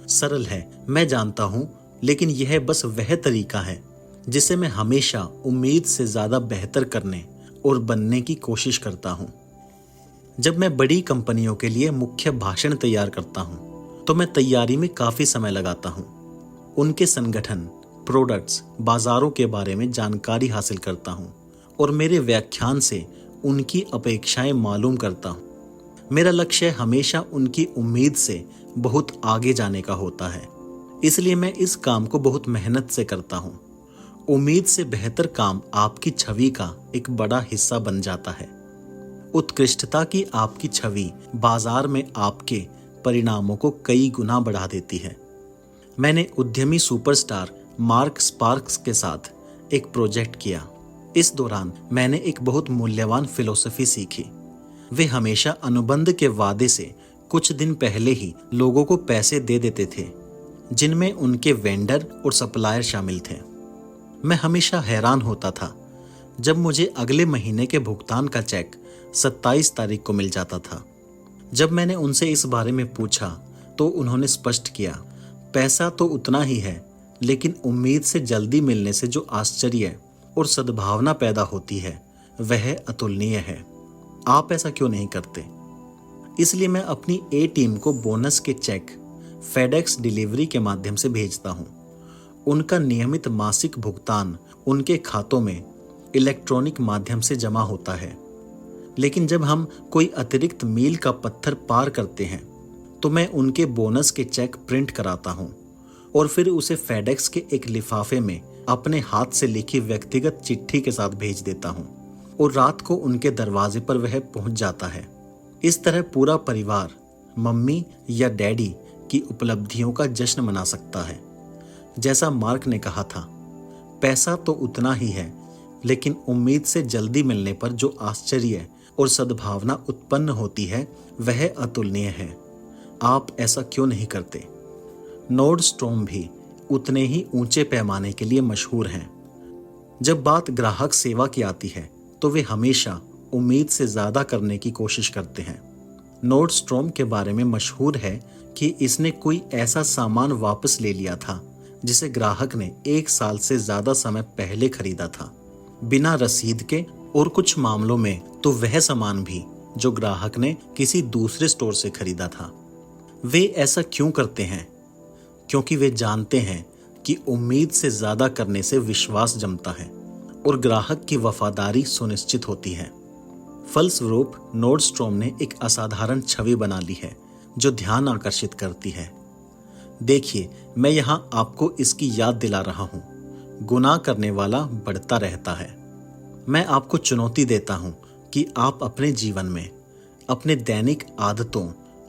सरल है, मैं जानता हूं, लेकिन यह बस वह तरीका है जिसे मैं हमेशा उम्मीद से ज्यादा बेहतर करने और बनने की कोशिश करता हूं। जब मैं बड़ी कंपनियों के लिए मुख्य भाषण तैयार करता हूं, तो मैं तैयारी में काफी समय लगाता हूं। उनके संगठन, प्रोडक्ट्स, बाजारों के बारे में जानकारी हासिल करता हूं और मेरे व्याख्यान से उनकी अपेक्षाएं मालूम करता हूं। मेरा लक्ष्य हमेशा उनकी उम्मीद से बहुत आगे जाने का होता है, इसलिए मैं इस काम को बहुत मेहनत से करता हूं। उम्मीद से बेहतर काम आपकी छवि का एक बड़ा हिस्सा बन जाता है। उत्कृष्टता की आपकी छवि बाजार में आपके परिणामों को कई गुना बढ़ा देती है। मैंने उद्यमी सुपरस्टार मार्क स्पार्क्स के साथ एक प्रोजेक्ट किया। इस दौरान मैंने एक बहुत मूल्यवान फिलॉसफी सीखी। वे हमेशा अनुबंध के वादे से कुछ दिन पहले ही लोगों को पैसे दे देते थे, जिनमें उनके वेंडर और सप्लायर शामिल थे। मैं हमेशा हैरान होता था जब मुझे अगले महीने के भुगतान का चेक 27 तारीख को मिल जाता था। जब मैंने उनसे इस बारे में पूछा, तो उन्होंने स्पष्ट किया, पैसा तो उतना ही है, लेकिन उम्मीद से जल्दी मिलने से जो आश्चर्य और सद्भावना पैदा होती है, वह अतुलनीय है। आप ऐसा क्यों नहीं करते? इसलिए मैं अपनी ए टीम को बोनस के चेक फेडेक्स डिलीवरी के माध्यम से भेजता हूं। उनका नियमित मासिक भुगतान उनके खातों में इलेक्ट्रॉनिक माध्यम से जमा होता है। लेकिन जब हम कोई अतिरिक्त मील का पत्थर पार करते हैं, तो मैं उनके बोनस के चेक प्रिंट कराता हूं और फिर उसे फेडेक्स के एक लिफाफे में अपने हाथ से लिखी व्यक्तिगत चिट्ठी के साथ भेज देता हूं और रात को उनके दरवाजे पर वह पहुंच जाता है। इस तरह पूरा परिवार मम्मी या डैडी की उपलब्धियों का जश्न मना सकता है। जैसा मार्क ने कहा था, पैसा तो उतना ही है, लेकिन उम्मीद से जल्दी मिलने पर जो आश्चर्य और सद्भावना उत्पन्न होती है, वह अतुलनीय है। आप ऐसा क्यों नहीं करते? नॉर्डस्ट्रॉम भी उतने ही ऊंचे पैमाने के लिए मशहूर हैं। जब बात ग्राहक सेवा की आती है, तो वे हमेशा उम्मीद से ज्यादा करने की कोशिश करते हैं। नॉर्डस्ट्रॉम के बारे में मशहूर है कि इसने कोई ऐसा सामान वापस ले लिया था जिसे ग्राहक ने 1 साल से ज्यादा समय पहले खरीदा था, बिना रसीद के, और कुछ मामलों में तो वह सामान भी जो ग्राहक ने किसी दूसरे स्टोर से खरीदा था। वे ऐसा क्यों करते हैं? क्योंकि वे जानते हैं कि उम्मीद से ज्यादा करने से विश्वास जमता है और ग्राहक की वफादारी सुनिश्चित होती है। फलस्वरूप नॉर्डस्ट्रॉम ने एक असाधारण छवि बना ली है जो ध्यान आकर्षित करती है। देखिए, मैं यहाँ आपको इसकी याद दिला रहा हूँ। गुनाह करने वाला बढ़ता रहता है। मैं आपको चुनौती देता हूँ कि आप अपने जीवन में अपने दैनिक आदतों,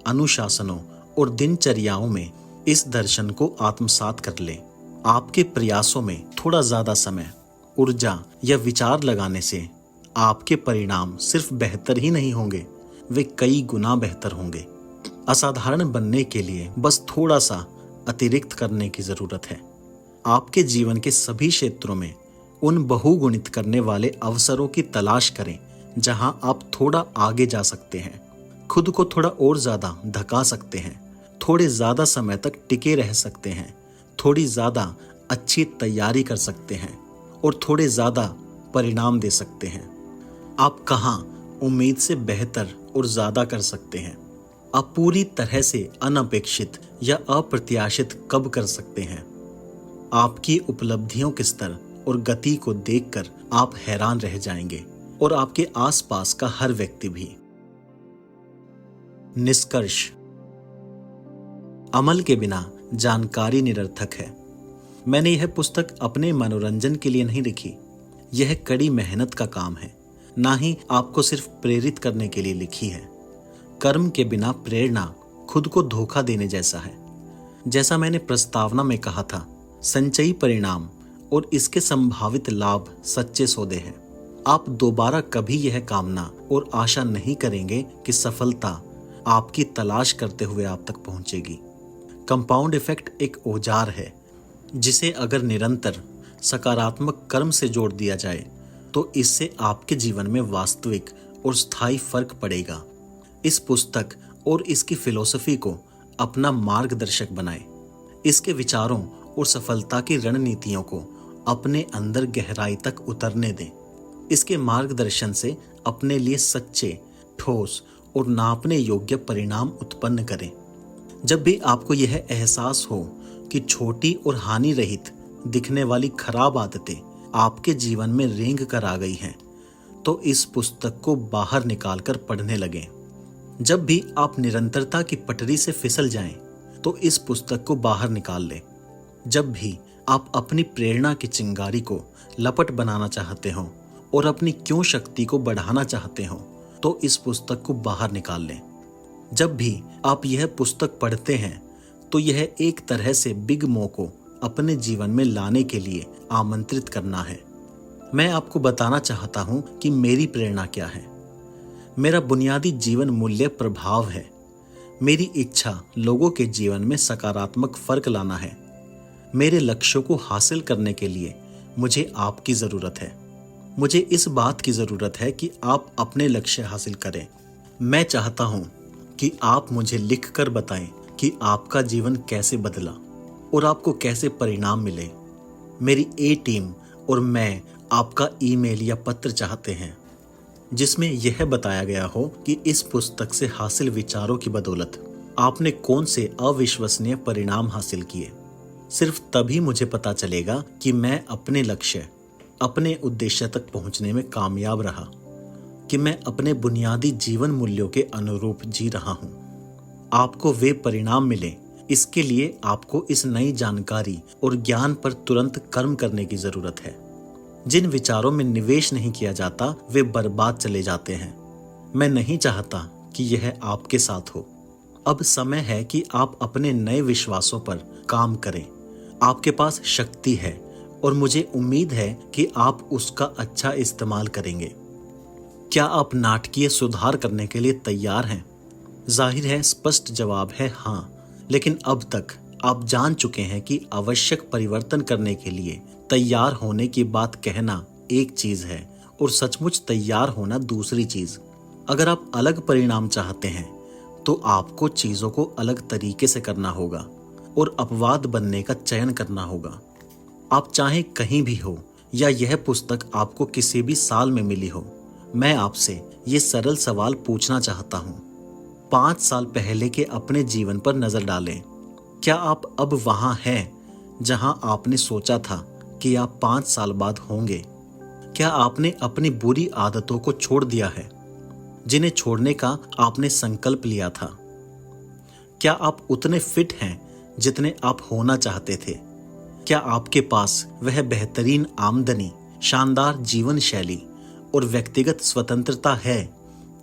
अनुशासनों और दिनचर्याओं में इस दर्शन को आत्मसात कर लें। आपके प्रयासों में थोड़ा ज्यादा समय, ऊर्जा या विचार लगाने से आपके परिणाम सिर्फ बेहतर ही नहीं होंगे, वे कई गुना बेहतर होंगे। असाधारण बनने के लिए बस थोड़ा सा अतिरिक्त करने की जरूरत है। आपके जीवन के सभी क्षेत्रों में उन बहुगुणित करने वाले अवसरों की तलाश करें जहां आप थोड़ा आगे जा सकते हैं, खुद को थोड़ा और ज्यादा धका सकते हैं, थोड़े ज्यादा समय तक टिके रह सकते हैं, थोड़ी ज्यादा अच्छी तैयारी कर सकते हैं और थोड़े ज्यादा परिणाम दे सकते हैं। आप कहां उम्मीद से बेहतर और ज्यादा कर सकते हैं। आप पूरी तरह से अनपेक्षित या अप्रत्याशित कब कर सकते हैं। आपकी उपलब्धियों के स्तर और गति को देखकर आप हैरान रह जाएंगे और आपके आसपास का हर व्यक्ति भी। निष्कर्ष। अमल के बिना जानकारी निरर्थक है। मैंने यह पुस्तक अपने मनोरंजन के लिए नहीं लिखी। यह कड़ी मेहनत का काम है, ना ही आपको सिर्फ प्रेरित करने के लिए लिखी है। कर्म के बिना प्रेरणा खुद को धोखा देने जैसा है। जैसा मैंने प्रस्तावना में कहा था, संचयी परिणाम और इसके संभावित लाभ सच्चे सौदे हैं। आप दोबारा कभी यह कामना और आशा नहीं करेंगे कि सफलता आपकी तलाश करते हुए आप तक पहुंचेगी। कंपाउंड इफेक्ट एक औजार है जिसे अगर निरंतर सकारात्मक कर्म से जोड़ दिया जाए तो इससे आपके जीवन में वास्तविक और स्थायी फर्क पड़ेगा। इस पुस्तक और इसकी फिलॉसफी को अपना मार्गदर्शक बनाएं। इसके विचारों और सफलता की रणनीतियों को अपने अंदर गहराई तक उतरने दें। इसके मार्गदर्शन से अपने लिए सच्चे, ठोस और नापने योग्य परिणाम उत्पन्न करें। जब भी आपको यह एहसास हो कि छोटी और हानि रहित दिखने वाली खराब आदतें आपके जीवन में रेंग कर आ गई हैं, तो इस पुस्तक को बाहर निकालकर पढ़ने लगें। जब भी आप निरंतरता की पटरी से फिसल जाएं, तो इस पुस्तक को बाहर निकाल लें। जब भी आप अपनी प्रेरणा की चिंगारी को लपट बनाना चाहते हो और अपनी क्यों शक्ति को बढ़ाना चाहते हो, तो इस पुस्तक को बाहर निकाल लें। जब भी आप यह पुस्तक पढ़ते हैं, तो यह एक तरह से बिग मो को अपने जीवन में लाने के लिए आमंत्रित करना है। मैं आपको बताना चाहता हूं कि मेरी प्रेरणा क्या है। मेरा बुनियादी जीवन मूल्य प्रभाव है। मेरी इच्छा लोगों के जीवन में सकारात्मक फर्क लाना है। मेरे लक्ष्यों को हासिल करने के लिए मुझे आपकी जरूरत है। मुझे इस बात की जरूरत है कि आप अपने लक्ष्य हासिल करें। मैं चाहता हूं कि आप मुझे लिखकर बताएं कि आपका जीवन कैसे बदला और आपको कैसे परिणाम मिले। मेरी ए टीम और मैं आपका ईमेल या पत्र चाहते हैं जिसमें यह बताया गया हो कि इस पुस्तक से हासिल विचारों की बदौलत आपने कौन से अविश्वसनीय परिणाम हासिल किए। सिर्फ तभी मुझे पता चलेगा कि मैं अपने लक्ष्य, अपने उद्देश्य तक पहुंचने में कामयाब रहा, कि मैं अपने बुनियादी जीवन मूल्यों के अनुरूप जी रहा हूं। आपको वे परिणाम मिले, इसके लिए आपको इस नई जानकारी और ज्ञान पर तुरंत कर्म करने की जरूरत है। जिन विचारों में निवेश नहीं किया जाता वे बर्बाद चले जाते हैं। मैं नहीं चाहता कि यह आपके साथ हो। अब समय है कि आप अपने नए विश्वासों पर काम करें। आपके पास शक्ति है और मुझे उम्मीद है कि आप उसका अच्छा इस्तेमाल करेंगे। क्या आप नाटकीय सुधार करने के लिए तैयार हैं? जाहिर है स्पष्ट जवाब है हाँ, लेकिन अब तक आप जान चुके हैं कि आवश्यक परिवर्तन करने के लिए तैयार होने की बात कहना एक चीज है और सचमुच तैयार होना दूसरी चीज। अगर आप अलग परिणाम चाहते हैं तो आपको चीजों को अलग तरीके से करना होगा और अपवाद बनने का चयन करना होगा। आप चाहे कहीं भी हो या यह पुस्तक आपको किसी भी साल में मिली हो, मैं आपसे ये सरल सवाल पूछना चाहता हूँ। 5 साल पहले के अपने जीवन पर नजर डालें। क्या आप अब वहां हैं जहां आपने सोचा था कि आप 5 साल बाद होंगे? क्या आपने अपनी बुरी आदतों को छोड़ दिया है जिन्हें छोड़ने का आपने संकल्प लिया था? क्या आप उतने फिट हैं जितने आप होना चाहते थे? क्या आपके पास वह बेहतरीन आमदनी, शानदार जीवन शैली और व्यक्तिगत स्वतंत्रता है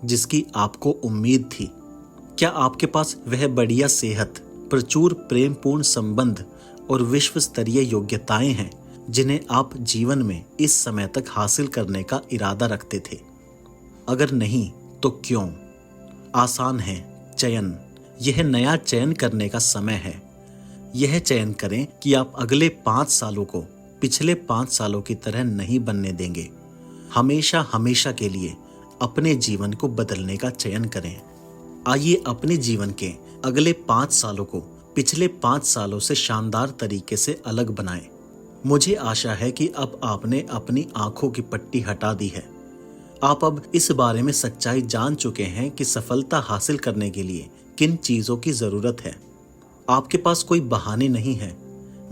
जिसकी आपको उम्मीद थी? क्या आपके पास वह बढ़िया सेहत, प्रचुर प्रेमपूर्ण संबंध और विश्व स्तरीय योग्यताएं हैं जिन्हें आप जीवन में इस समय तक हासिल करने का इरादा रखते थे? अगर नहीं तो क्यों? आसान है चयन। यह नया चयन करने का समय है। यह चयन करें कि आप अगले 5 सालों को पिछले 5 सालों की तरह नहीं बनने देंगे। हमेशा हमेशा के लिए अपने जीवन को बदलने का चयन करें। आइए अपने जीवन के अगले 5 सालों को पिछले 5 सालों से शानदार तरीके से अलग बनाएं। मुझे आशा है कि अब आपने अपनी आंखों की पट्टी हटा दी है आप अब इस बारे में सच्चाई जान चुके हैं कि सफलता हासिल करने के लिए किन चीजों की जरूरत है। आपके पास कोई बहाने नहीं है।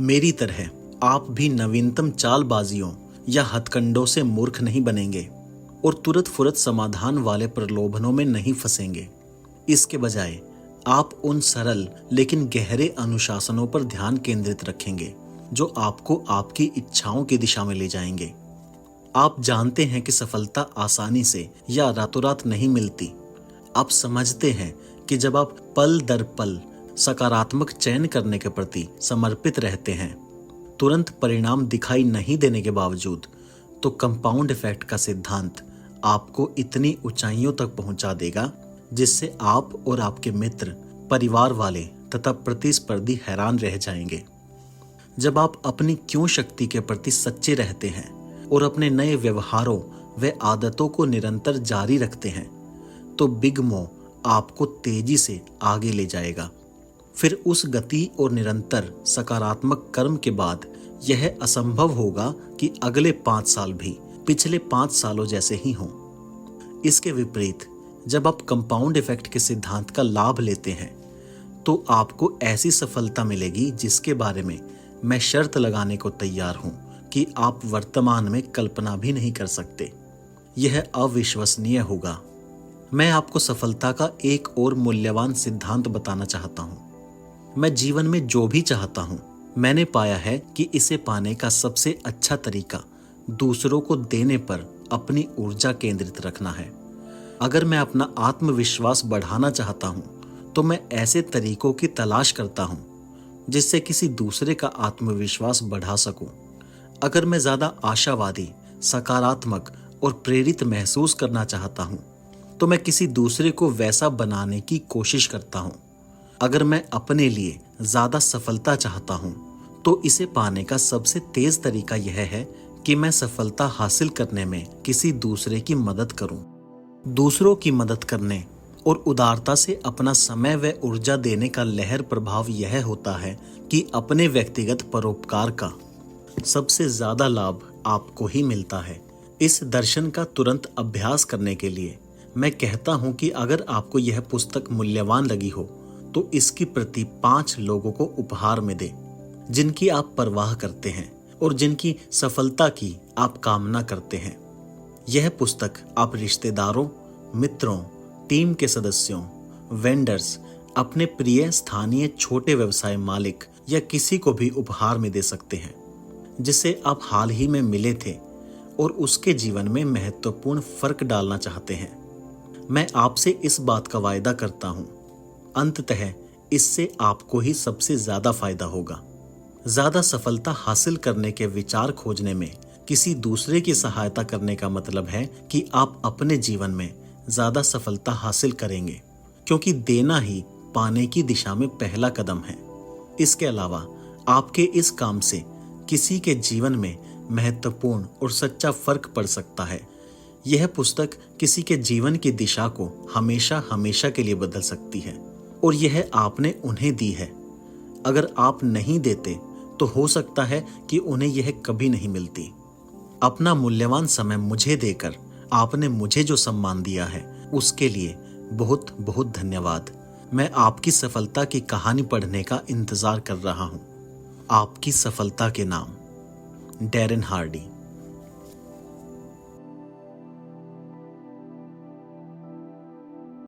मेरी तरह आप भी नवीनतम चालबाजियों या हथकंडों से मूर्ख नहीं बनेंगे और तुरंत फुरत समाधान वाले प्रलोभनों में नहीं फंसेंगे। इसके बजाय आप उन सरल लेकिन गहरे अनुशासनों पर ध्यान केंद्रित रखेंगे जो आपको आपकी इच्छाओं की दिशा में ले जाएंगे। आप जानते हैं कि सफलता आसानी से या रातों रात नहीं मिलती। आप समझते हैं कि जब आप पल दर पल सकारात्मक चयन करने के प्रति समर्पित रहते हैं, तुरंत परिणाम दिखाई नहीं देने के बावजूद, तो कंपाउंड इफेक्ट का सिद्धांत आपको इतनी ऊंचाइयों तक पहुंचा देगा जिससे आप और आपके मित्र, परिवार वाले तथा प्रतिस्पर्धी हैरान रह जाएंगे। जब आप अपनी क्यों शक्ति के प्रति सच्चे रहते हैं और अपने नए व्यवहारों व आदतों को निरंतर जारी रखते हैं, तो बिग मो आपको तेजी से आगे ले जाएगा। फिर उस गति और निरंतर सकारात्मक कर्म के बाद यह असंभव होगा कि अगले 5 साल भी पिछले 5 सालों जैसे ही हों। इसके विपरीत जब आप कंपाउंड इफेक्ट के सिद्धांत का लाभ लेते हैं, तो आपको ऐसी सफलता मिलेगी जिसके बारे में मैं शर्त लगाने को तैयार हूं कि आप वर्तमान में कल्पना भी नहीं कर सकते। यह अविश्वसनीय होगा। मैं आपको सफलता का एक और मूल्यवान सिद्धांत बताना चाहता हूं। मैं जीवन में जो भी चाहता हूं, मैंने पाया है कि इसे पाने का सबसे अच्छा तरीका दूसरों को देने पर अपनी ऊर्जा केंद्रित रखना है। अगर मैं अपना आत्मविश्वास बढ़ाना चाहता हूं, तो मैं ऐसे तरीकों की तलाश करता हूं जिससे किसी दूसरे का आत्मविश्वास बढ़ा सकूं। अगर मैं ज्यादा आशावादी, सकारात्मक और प्रेरित महसूस करना चाहता हूं, तो मैं किसी दूसरे को वैसा बनाने की कोशिश करता हूं। अगर मैं अपने लिए ज्यादा सफलता चाहता हूं, तो इसे पाने का सबसे तेज तरीका यह है कि मैं सफलता हासिल करने में किसी दूसरे की मदद करूं। दूसरों की मदद करने और उदारता से अपना समय व ऊर्जा देने का लहर प्रभाव यह होता है कि अपने व्यक्तिगत परोपकार का सबसे ज्यादा लाभ आपको ही मिलता है। इस दर्शन का तुरंत अभ्यास करने के लिए मैं कहता हूं कि अगर आपको यह पुस्तक मूल्यवान लगी हो, तो इसकी प्रति 5 लोगों को उपहार में दें जिनकी आप परवाह करते हैं और जिनकी सफलता की आप कामना करते हैं। यह पुस्तक आप रिश्तेदारों, मित्रों, टीम के सदस्यों, वेंडर्स, अपने प्रिय स्थानीय छोटे व्यवसाय मालिक या किसी को भी उपहार में दे सकते हैं जिसे आप हाल ही में मिले थे और उसके जीवन में महत्वपूर्ण फर्क डालना चाहते हैं। मैं आपसे इस बात का वायदा करता हूं, अंततः इससे आपको ही सबसे ज्यादा फायदा होगा। ज्यादा सफलता हासिल करने के विचार खोजने में किसी दूसरे की सहायता करने का मतलब है कि आप अपने जीवन में ज्यादा सफलता हासिल करेंगे, क्योंकि देना ही पाने की दिशा में पहला कदम है। इसके अलावा आपके इस काम से किसी के जीवन में महत्वपूर्ण और सच्चा फर्क पड़ सकता है। यह पुस्तक किसी के जीवन की दिशा को हमेशा हमेशा के लिए बदल सकती है और यह आपने उन्हें दी है। अगर आप नहीं देते तो हो सकता है कि उन्हें यह कभी नहीं मिलती। अपना मूल्यवान समय मुझे देकर आपने मुझे जो सम्मान दिया है, उसके लिए बहुत बहुत धन्यवाद। मैं आपकी सफलता की कहानी पढ़ने का इंतजार कर रहा हूं। आपकी सफलता के नाम, डैरेन हार्डी।